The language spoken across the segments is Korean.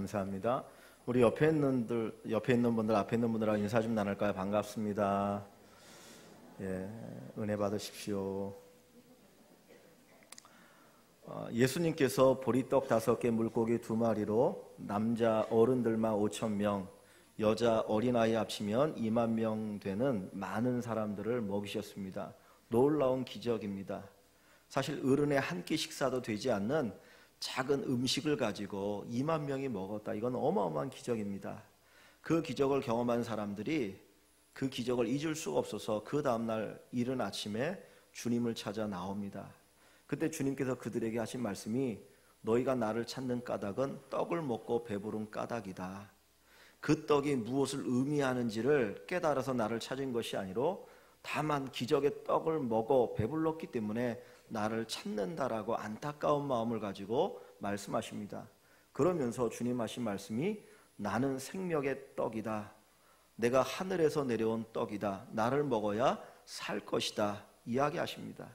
감사합니다. 우리 옆에 있는 분들, 앞에 있는 분들하고 인사 좀 나눌까요? 반갑습니다. 예, 은혜 받으십시오. 예수님께서 보리떡 5개, 물고기 2마리로 남자 어른들만 5,000명, 여자 어린아이 합치면 2만 명 되는 많은 사람들을 먹이셨습니다. 놀라운 기적입니다. 사실 어른의 한 끼 식사도 되지 않는 작은 음식을 가지고 2만 명이 먹었다. 이건 어마어마한 기적입니다. 그 기적을 경험한 사람들이 그 기적을 잊을 수가 없어서 그 다음날 이른 아침에 주님을 찾아 나옵니다. 그때 주님께서 그들에게 하신 말씀이 너희가 나를 찾는 까닭은 떡을 먹고 배부른 까닭이다. 그 떡이 무엇을 의미하는지를 깨달아서 나를 찾은 것이 아니로 다만 기적의 떡을 먹어 배불렀기 때문에 나를 찾는다라고 안타까운 마음을 가지고 말씀하십니다. 그러면서 주님 하신 말씀이 나는 생명의 떡이다. 내가 하늘에서 내려온 떡이다. 나를 먹어야 살 것이다. 이야기하십니다.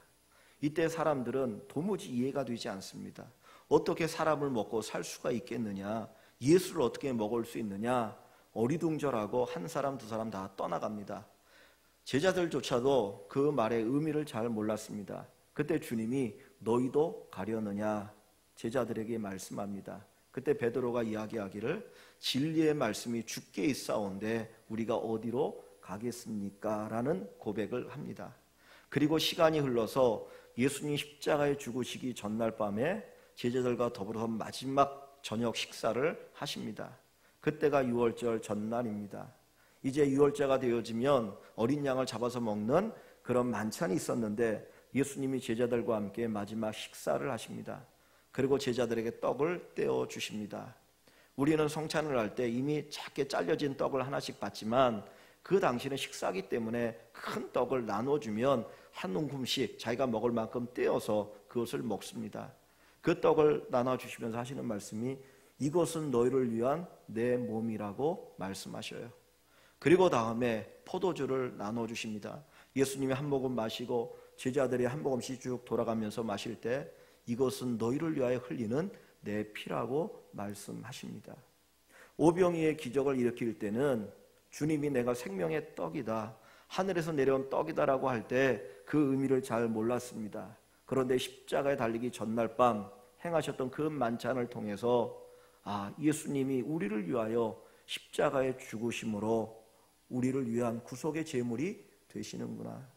이때 사람들은 도무지 이해가 되지 않습니다. 어떻게 사람을 먹고 살 수가 있겠느냐? 예수를 어떻게 먹을 수 있느냐? 어리둥절하고 한 사람 두 사람 다 떠나갑니다. 제자들조차도 그 말의 의미를 잘 몰랐습니다. 그때 주님이 너희도 가려느냐 제자들에게 말씀합니다. 그때 베드로가 이야기하기를 진리의 말씀이 주께 있사온데 우리가 어디로 가겠습니까? 라는 고백을 합니다. 그리고 시간이 흘러서 예수님 십자가에 죽으시기 전날 밤에 제자들과 더불어 마지막 저녁 식사를 하십니다. 그때가 유월절 전날입니다. 이제 유월절가 되어지면 어린 양을 잡아서 먹는 그런 만찬이 있었는데 예수님이 제자들과 함께 마지막 식사를 하십니다. 그리고 제자들에게 떡을 떼어 주십니다. 우리는 성찬을 할 때 이미 작게 잘려진 떡을 하나씩 받지만 그 당시는 식사기 때문에 큰 떡을 나눠주면 한 움큼씩 자기가 먹을 만큼 떼어서 그것을 먹습니다. 그 떡을 나눠주시면서 하시는 말씀이 이것은 너희를 위한 내 몸이라고 말씀하셔요. 그리고 다음에 포도주를 나눠주십니다. 예수님이 한 모금 마시고 제자들이 한 모금씩 쭉 돌아가면서 마실 때 이것은 너희를 위하여 흘리는 내 피라고 말씀하십니다. 오병이의 기적을 일으킬 때는 주님이 내가 생명의 떡이다, 하늘에서 내려온 떡이다라고 할 때 그 의미를 잘 몰랐습니다. 그런데 십자가에 달리기 전날 밤 행하셨던 그 만찬을 통해서 예수님이 우리를 위하여 십자가에 죽으심으로 우리를 위한 구속의 제물이 되시는구나.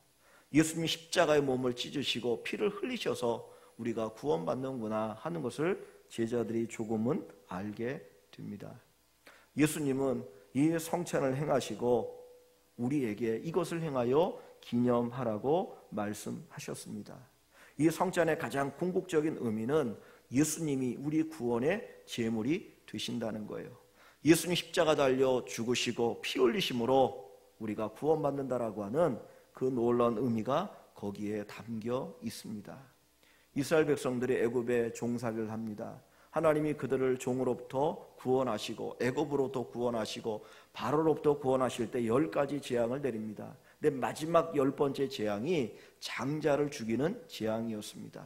예수님이 십자가의 몸을 찢으시고 피를 흘리셔서 우리가 구원받는구나 하는 것을 제자들이 조금은 알게 됩니다. 예수님은 이 성찬을 행하시고 우리에게 이것을 행하여 기념하라고 말씀하셨습니다. 이 성찬의 가장 궁극적인 의미는 예수님이 우리 구원의 제물이 되신다는 거예요. 예수님 십자가 달려 죽으시고 피 흘리심으로 우리가 구원받는다라고 하는 그 놀라운 의미가 거기에 담겨 있습니다. 이스라엘 백성들이 애굽에 종살이를 합니다. 하나님이 그들을 종으로부터 구원하시고 애굽으로부터 구원하시고 바로로부터 구원하실 때 10가지 재앙을 내립니다. 근데 마지막 10번째 재앙이 장자를 죽이는 재앙이었습니다.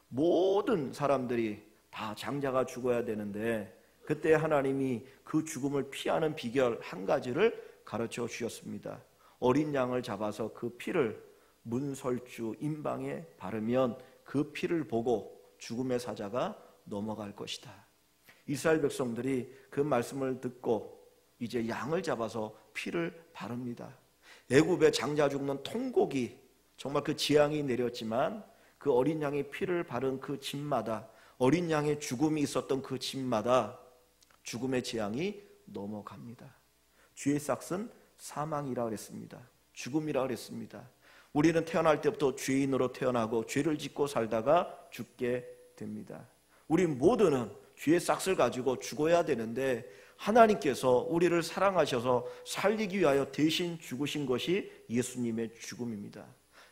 모든 사람들이 다 장자가 죽어야 되는데 그때 하나님이 그 죽음을 피하는 비결 한 가지를 가르쳐 주셨습니다. 어린 양을 잡아서 그 피를 문설주 임방에 바르면 그 피를 보고 죽음의 사자가 넘어갈 것이다. 이스라엘 백성들이 그 말씀을 듣고 이제 양을 잡아서 피를 바릅니다. 애굽의 장자 죽는 통곡이 정말 그 재앙이 내렸지만 그 어린 양의 피를 바른 그 집마다, 어린 양의 죽음이 있었던 그 집마다 죽음의 재앙이 넘어갑니다. 죄의 삭은 사망이라 그랬습니다. 죽음이라 그랬습니다. 우리는 태어날 때부터 죄인으로 태어나고 죄를 짓고 살다가 죽게 됩니다. 우리 모두는 죄의 삭을 가지고 죽어야 되는데 하나님께서 우리를 사랑하셔서 살리기 위하여 대신 죽으신 것이 예수님의 죽음입니다.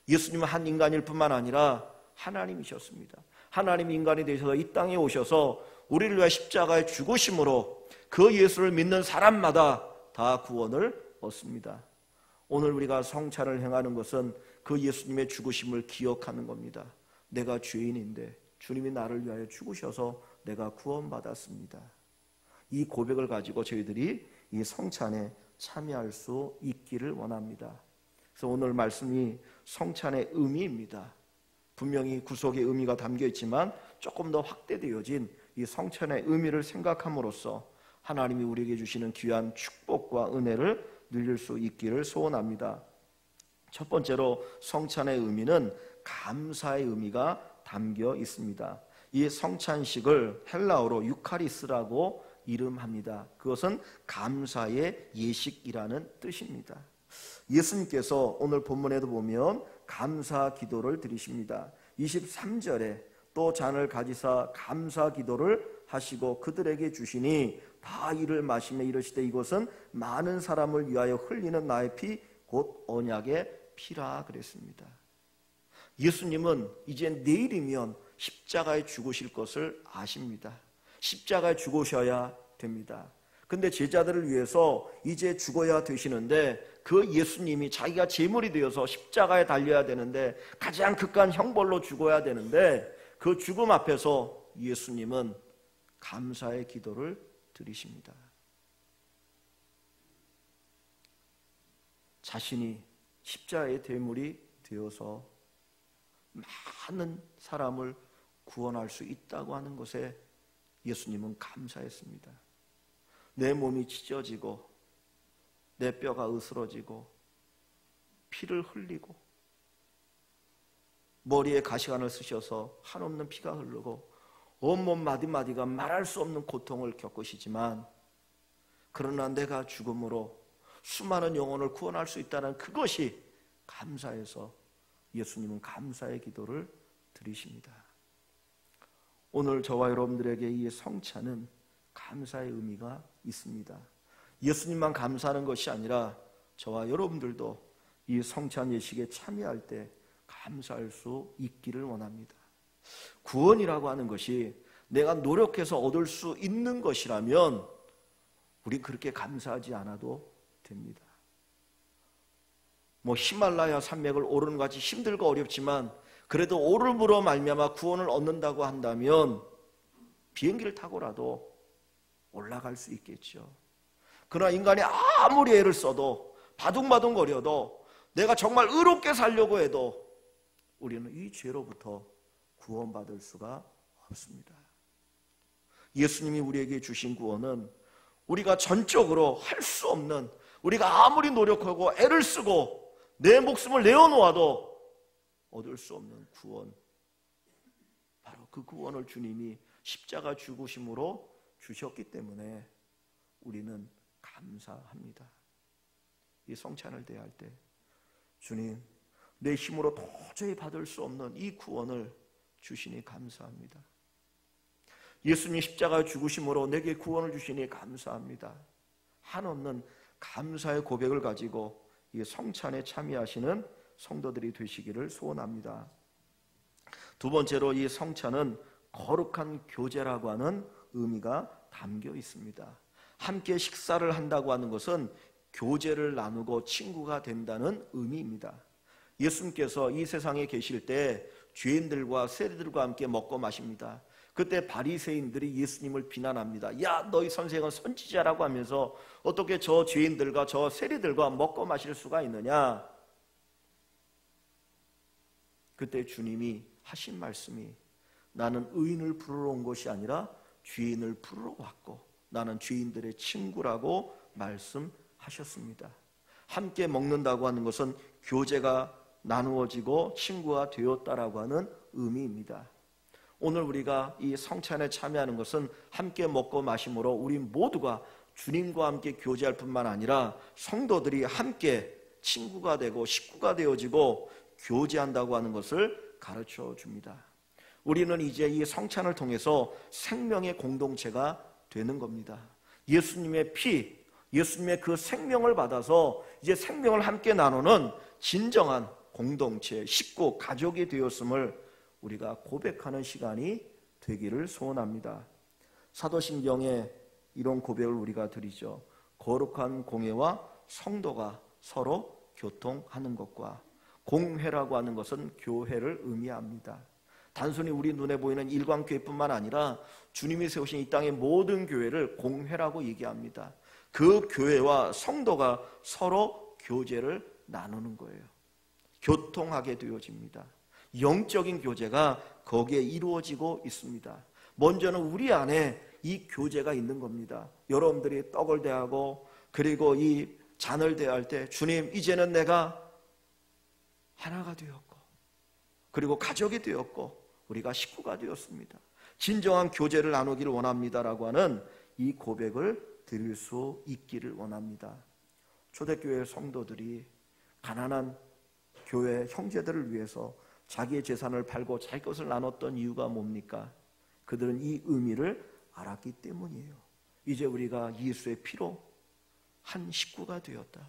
예수님은 한 인간일 뿐만 아니라 하나님이셨습니다. 하나님이 인간이 되셔서 이 땅에 오셔서 우리를 위하여 십자가에 죽으심으로 그 예수를 믿는 사람마다 다 구원을 얻습니다. 오늘 우리가 성찬을 행하는 것은 그 예수님의 죽으심을 기억하는 겁니다. 내가 죄인인데 주님이 나를 위하여 죽으셔서 내가 구원받았습니다. 이 고백을 가지고 저희들이 이 성찬에 참여할 수 있기를 원합니다. 그래서 오늘 말씀이 성찬의 의미입니다. 분명히 구속의 의미가 담겨 있지만 조금 더 확대되어진 이 성찬의 의미를 생각함으로써 하나님이 우리에게 주시는 귀한 축복과 은혜를 누릴 수 있기를 소원합니다. 첫 번째로 성찬의 의미는 감사의 의미가 담겨 있습니다. 이 성찬식을 헬라어로 유카리스라고 이름합니다. 그것은 감사의 예식이라는 뜻입니다. 예수님께서 오늘 본문에도 보면 감사 기도를 드리십니다. 23절에 또 잔을 가지사 감사 기도를 하시고 그들에게 주시니 다 이를 마시며 이르시되 이것은 많은 사람을 위하여 흘리는 나의 피 곧 언약의 피라 그랬습니다. 예수님은 이제 내일이면 십자가에 죽으실 것을 아십니다. 십자가에 죽으셔야 됩니다. 근데 제자들을 위해서 이제 죽어야 되시는데 그 예수님이 자기가 제물이 되어서 십자가에 달려야 되는데 가장 극한 형벌로 죽어야 되는데 그 죽음 앞에서 예수님은 감사의 기도를 드리십니다. 자신이 십자가의 대물이 되어서 많은 사람을 구원할 수 있다고 하는 것에 예수님은 감사했습니다. 내 몸이 찢어지고 내 뼈가 으스러지고 피를 흘리고 머리에 가시관을 쓰셔서 한없는 피가 흐르고 온몸 마디마디가 말할 수 없는 고통을 겪으시지만 그러나 내가 죽음으로 수많은 영혼을 구원할 수 있다는 그것이 감사해서 예수님은 감사의 기도를 드리십니다. 오늘 저와 여러분들에게 이 성찬은 감사의 의미가 있습니다. 예수님만 감사하는 것이 아니라 저와 여러분들도 이 성찬 예식에 참여할 때 감사할 수 있기를 원합니다. 구원이라고 하는 것이 내가 노력해서 얻을 수 있는 것이라면 우린 그렇게 감사하지 않아도 됩니다. 히말라야 산맥을 오르는 것 같이 힘들고 어렵지만 그래도 오름으로 말미암아 구원을 얻는다고 한다면 비행기를 타고라도 올라갈 수 있겠죠. 그러나 인간이 아무리 애를 써도 바둥바둥거려도 내가 정말 의롭게 살려고 해도 우리는 이 죄로부터 구원받을 수가 없습니다. 예수님이 우리에게 주신 구원은 우리가 전적으로 할 수 없는, 우리가 아무리 노력하고 애를 쓰고 내 목숨을 내어놓아도 얻을 수 없는 구원, 바로 그 구원을 주님이 십자가 죽으심으로 주셨기 때문에 우리는 감사합니다. 이 성찬을 대할 때 주님, 내 힘으로 도저히 받을 수 없는 이 구원을 주시니 감사합니다. 예수님 십자가 죽으심으로 내게 구원을 주시니 감사합니다. 한없는 감사의 고백을 가지고 이 성찬에 참여하시는 성도들이 되시기를 소원합니다. 두 번째로 이 성찬은 거룩한 교제라고 하는 의미가 담겨 있습니다. 함께 식사를 한다고 하는 것은 교제를 나누고 친구가 된다는 의미입니다. 예수님께서 이 세상에 계실 때 죄인들과 세리들과 함께 먹고 마십니다. 그때 바리새인들이 예수님을 비난합니다. 야, 너희 선생은 선지자라고 하면서 어떻게 저 죄인들과 저 세리들과 먹고 마실 수가 있느냐? 그때 주님이 하신 말씀이 나는 의인을 부르러 온 것이 아니라 죄인을 부르러 왔고 나는 죄인들의 친구라고 말씀하셨습니다. 함께 먹는다고 하는 것은 교제가 나누어지고 친구가 되었다라고 하는 의미입니다. 오늘 우리가 이 성찬에 참여하는 것은 함께 먹고 마심으로 우리 모두가 주님과 함께 교제할 뿐만 아니라 성도들이 함께 친구가 되고 식구가 되어지고 교제한다고 하는 것을 가르쳐 줍니다. 우리는 이제 이 성찬을 통해서 생명의 공동체가 되는 겁니다. 예수님의 피, 예수님의 그 생명을 받아서 이제 생명을 함께 나누는 진정한 공동체, 식구, 가족이 되었음을 우리가 고백하는 시간이 되기를 소원합니다. 사도신경에 이런 고백을 우리가 드리죠. 거룩한 공회와 성도가 서로 교통하는 것과 공회라고 하는 것은 교회를 의미합니다. 단순히 우리 눈에 보이는 일광교회뿐만 아니라 주님이 세우신 이 땅의 모든 교회를 공회라고 얘기합니다. 그 교회와 성도가 서로 교제를 나누는 거예요. 교통하게 되어집니다. 영적인 교제가 거기에 이루어지고 있습니다. 먼저는 우리 안에 이 교제가 있는 겁니다. 여러분들이 떡을 대하고 그리고 이 잔을 대할 때 주님, 이제는 내가 하나가 되었고 그리고 가족이 되었고 우리가 식구가 되었습니다. 진정한 교제를 나누기를 원합니다라고 하는 이 고백을 드릴 수 있기를 원합니다. 초대교회 성도들이 가난한 교회 형제들을 위해서 자기의 재산을 팔고 자기 것을 나눴던 이유가 뭡니까? 그들은 이 의미를 알았기 때문이에요. 이제 우리가 예수의 피로 한 식구가 되었다.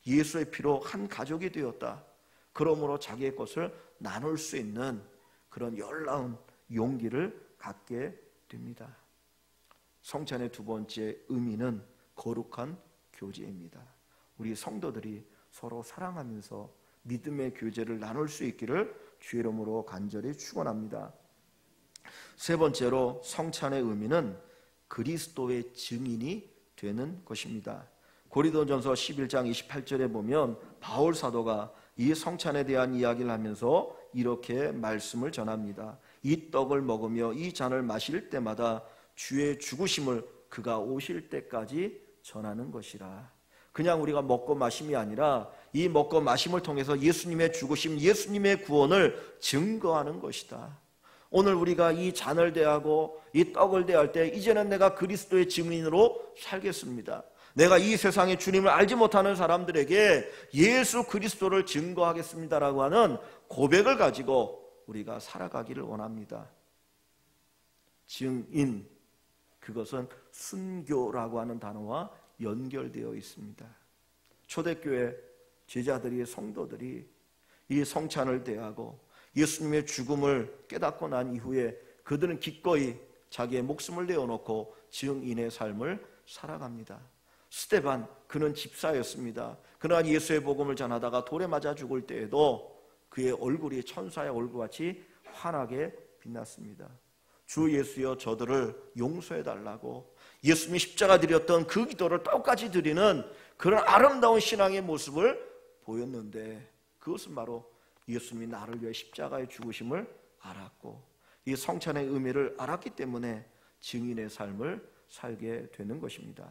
예수의 피로 한 가족이 되었다. 그러므로 자기의 것을 나눌 수 있는 그런 놀라운 용기를 갖게 됩니다. 성찬의 두 번째 의미는 거룩한 교제입니다. 우리 성도들이 서로 사랑하면서 믿음의 교제를 나눌 수 있기를 주의 이름으로 간절히 축원합니다. 세 번째로 성찬의 의미는 그리스도의 증인이 되는 것입니다. 고린도전서 11장 28절에 보면 바울 사도가 이 성찬에 대한 이야기를 하면서 이렇게 말씀을 전합니다. 이 떡을 먹으며 이 잔을 마실 때마다 주의 죽으심을 그가 오실 때까지 전하는 것이라. 그냥 우리가 먹고 마심이 아니라 이 먹고 마심을 통해서 예수님의 죽으심, 예수님의 구원을 증거하는 것이다. 오늘 우리가 이 잔을 대하고 이 떡을 대할 때 이제는 내가 그리스도의 증인으로 살겠습니다. 내가 이 세상에 주님을 알지 못하는 사람들에게 예수 그리스도를 증거하겠습니다라고 하는 고백을 가지고 우리가 살아가기를 원합니다. 증인, 그것은 순교라고 하는 단어와 연결되어 있습니다. 초대교회 제자들이, 성도들이 이 성찬을 대하고 예수님의 죽음을 깨닫고 난 이후에 그들은 기꺼이 자기의 목숨을 내어놓고 증인의 삶을 살아갑니다. 스데반, 그는 집사였습니다. 그러나 예수의 복음을 전하다가 돌에 맞아 죽을 때에도 그의 얼굴이 천사의 얼굴같이 환하게 빛났습니다. 주 예수여 저들을 용서해달라고 예수님이 십자가 드렸던 그 기도를 똑같이 드리는 그런 아름다운 신앙의 모습을 보였는데, 그것은 바로 예수님이 나를 위해 십자가에 죽으심을 알았고 이 성찬의 의미를 알았기 때문에 증인의 삶을 살게 되는 것입니다.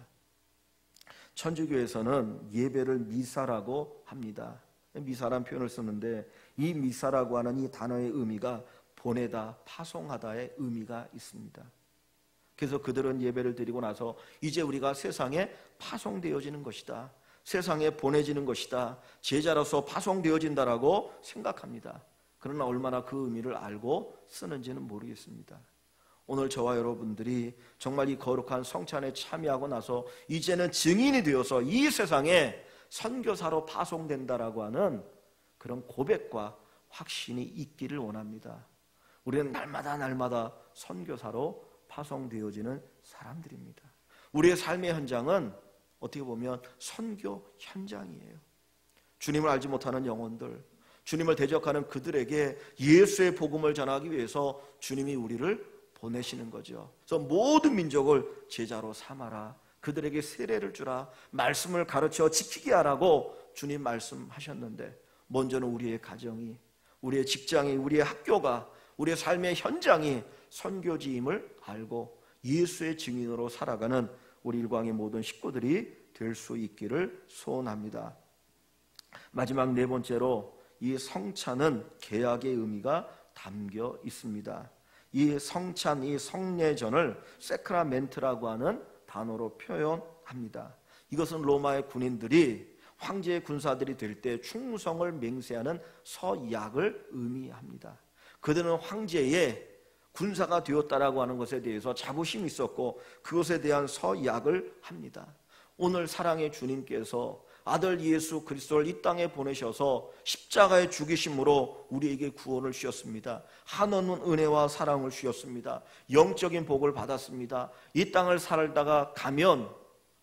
천주교에서는 예배를 미사라고 합니다. 미사라는 표현을 쓰는데 이 미사라고 하는 이 단어의 의미가 보내다, 파송하다의 의미가 있습니다. 그래서 그들은 예배를 드리고 나서 이제 우리가 세상에 파송되어지는 것이다, 세상에 보내지는 것이다, 제자로서 파송되어진다라고 생각합니다. 그러나 얼마나 그 의미를 알고 쓰는지는 모르겠습니다. 오늘 저와 여러분들이 정말 이 거룩한 성찬에 참여하고 나서 이제는 증인이 되어서 이 세상에 선교사로 파송된다라고 하는 그런 고백과 확신이 있기를 원합니다. 우리는 날마다 선교사로 파송되어지는 사람들입니다. 우리의 삶의 현장은 어떻게 보면 선교 현장이에요. 주님을 알지 못하는 영혼들, 주님을 대적하는 그들에게 예수의 복음을 전하기 위해서 주님이 우리를 보내시는 거죠. 그래서 모든 민족을 제자로 삼아라, 그들에게 세례를 주라, 말씀을 가르쳐 지키게 하라고 주님 말씀하셨는데, 먼저는 우리의 가정이, 우리의 직장이, 우리의 학교가, 우리의 삶의 현장이 선교지임을 알고 예수의 증인으로 살아가는 우리 일광의 모든 식구들이 될 수 있기를 소원합니다. 마지막 네 번째로 이 성찬은 계약의 의미가 담겨 있습니다. 이 성찬, 이 성례전을 세크라멘트라고 하는 단어로 표현합니다. 이것은 로마의 군인들이 황제의 군사들이 될 때 충성을 맹세하는 서약을 의미합니다. 그들은 황제의 군사가 되었다라고 하는 것에 대해서 자부심이 있었고 그것에 대한 서약을 합니다. 오늘 사랑의 주님께서 아들 예수 그리스도를 이 땅에 보내셔서 십자가의 죽이심으로 우리에게 구원을 주셨습니다. 한없는 은혜와 사랑을 주셨습니다. 영적인 복을 받았습니다. 이 땅을 살다가 가면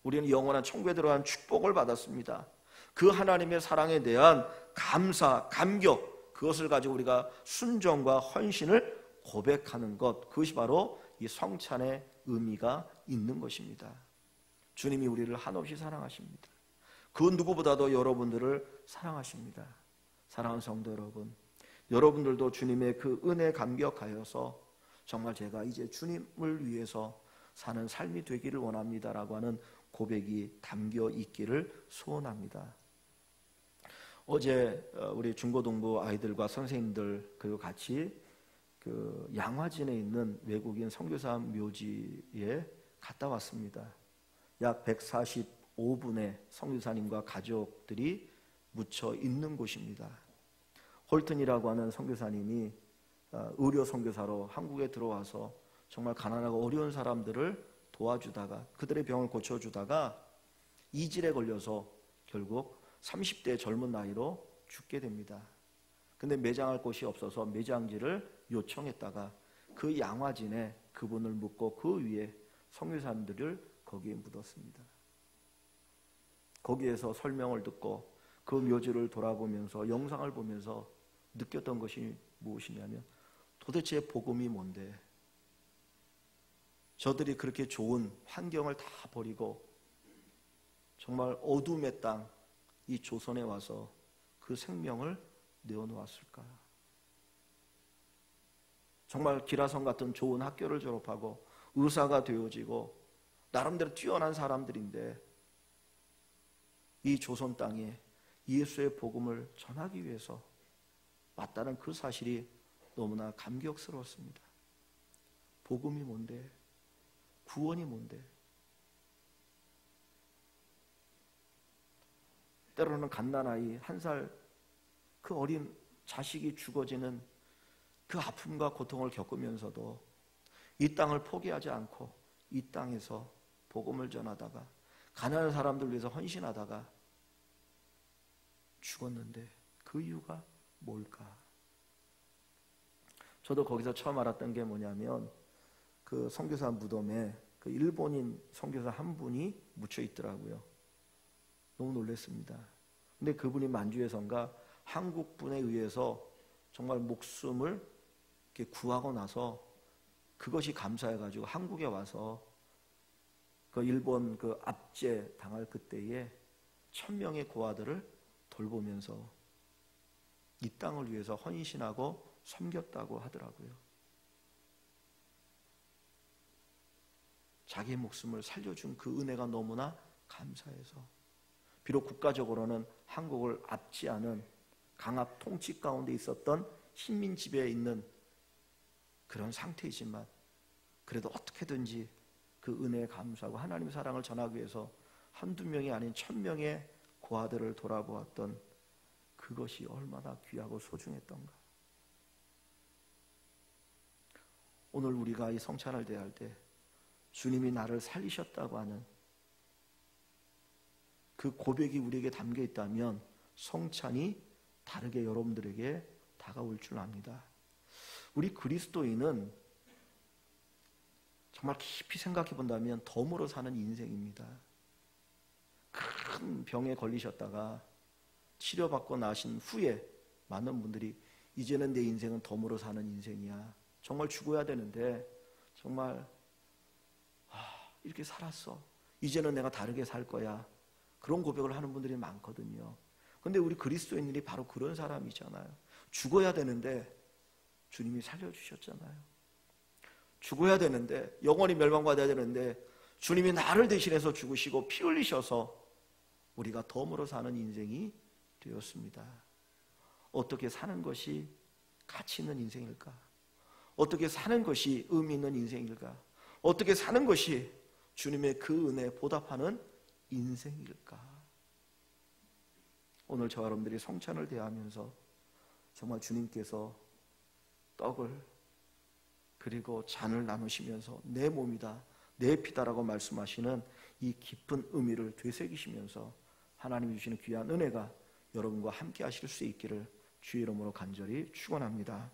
우리는 영원한 천국에 들어간 축복을 받았습니다. 그 하나님의 사랑에 대한 감사, 감격, 그것을 가지고 우리가 순종과 헌신을 고백하는 것, 그것이 바로 이 성찬의 의미가 있는 것입니다. 주님이 우리를 한없이 사랑하십니다. 그 누구보다도 여러분들을 사랑하십니다. 사랑하는 성도 여러분, 여러분들도 주님의 그 은혜에 감격하여서 정말 제가 이제 주님을 위해서 사는 삶이 되기를 원합니다라고 하는 고백이 담겨 있기를 소원합니다. 어제 우리 중고등부 아이들과 선생님들 그리고 같이 그 양화진에 있는 외국인 선교사 묘지에 갔다 왔습니다. 약 145분의 선교사님과 가족들이 묻혀 있는 곳입니다. 홀튼이라고 하는 선교사님이 의료 선교사로 한국에 들어와서 정말 가난하고 어려운 사람들을 도와주다가 그들의 병을 고쳐주다가 이질에 걸려서 결국 30대 젊은 나이로 죽게 됩니다. 근데 매장할 곳이 없어서 매장지를 요청했다가 그 양화진에 그분을 묻고 그 위에 선교사님들을 거기에 묻었습니다. 거기에서 설명을 듣고 그 묘지를 돌아보면서 영상을 보면서 느꼈던 것이 무엇이냐면 도대체 복음이 뭔데 저들이 그렇게 좋은 환경을 다 버리고 정말 어둠의 땅 이 조선에 와서 그 생명을 내어놓았을까? 정말 기라성 같은 좋은 학교를 졸업하고 의사가 되어지고 나름대로 뛰어난 사람들인데 이 조선 땅에 예수의 복음을 전하기 위해서 왔다는 그 사실이 너무나 감격스러웠습니다. 복음이 뭔데? 구원이 뭔데? 때로는 갓난아이 1살 그 어린 자식이 죽어지는 그 아픔과 고통을 겪으면서도 이 땅을 포기하지 않고 이 땅에서 복음을 전하다가 가난한 사람들 위해서 헌신하다가 죽었는데 그 이유가 뭘까? 저도 거기서 처음 알았던 게 뭐냐면 그 선교사 무덤에 그 일본인 선교사 한 분이 묻혀 있더라고요. 너무 놀랐습니다. 근데 그분이 만주에선가 한국 분에 의해서 정말 목숨을 이렇게 구하고 나서 그것이 감사해가지고 한국에 와서 그 일본 그 압제 당할 그때에 1000명의 고아들을 돌보면서 이 땅을 위해서 헌신하고 섬겼다고 하더라고요. 자기의 목숨을 살려준 그 은혜가 너무나 감사해서 비록 국가적으로는 한국을 압제하는 강압 통치 가운데 있었던 식민 지배에 있는 그런 상태이지만 그래도 어떻게든지 그 은혜에 감사하고 하나님의 사랑을 전하기 위해서 한두 명이 아닌 1000명의 고아들을 돌아보았던 그것이 얼마나 귀하고 소중했던가. 오늘 우리가 이 성찬을 대할 때 주님이 나를 살리셨다고 하는 그 고백이 우리에게 담겨 있다면 성찬이 다르게 여러분들에게 다가올 줄 압니다. 우리 그리스도인은 정말 깊이 생각해 본다면 덤으로 사는 인생입니다. 큰 병에 걸리셨다가 치료받고 나신 후에 많은 분들이 이제는 내 인생은 덤으로 사는 인생이야. 정말 죽어야 되는데 정말 이렇게 살았어. 이제는 내가 다르게 살 거야. 그런 고백을 하는 분들이 많거든요. 근데 우리 그리스도인들이 바로 그런 사람이잖아요. 죽어야 되는데 주님이 살려주셨잖아요. 죽어야 되는데 영원히 멸망받아야 되는데 주님이 나를 대신해서 죽으시고 피 흘리셔서 우리가 덤으로 사는 인생이 되었습니다. 어떻게 사는 것이 가치 있는 인생일까? 어떻게 사는 것이 의미 있는 인생일까? 어떻게 사는 것이 주님의 그 은혜에 보답하는 인생일까? 오늘 저와 여러분들이 성찬을 대하면서 정말 주님께서 떡을 그리고 잔을 나누시면서 내 몸이다, 내 피다라고 말씀하시는 이 깊은 의미를 되새기시면서 하나님이 주시는 귀한 은혜가 여러분과 함께 하실 수 있기를 주의 이름으로 간절히 축원합니다.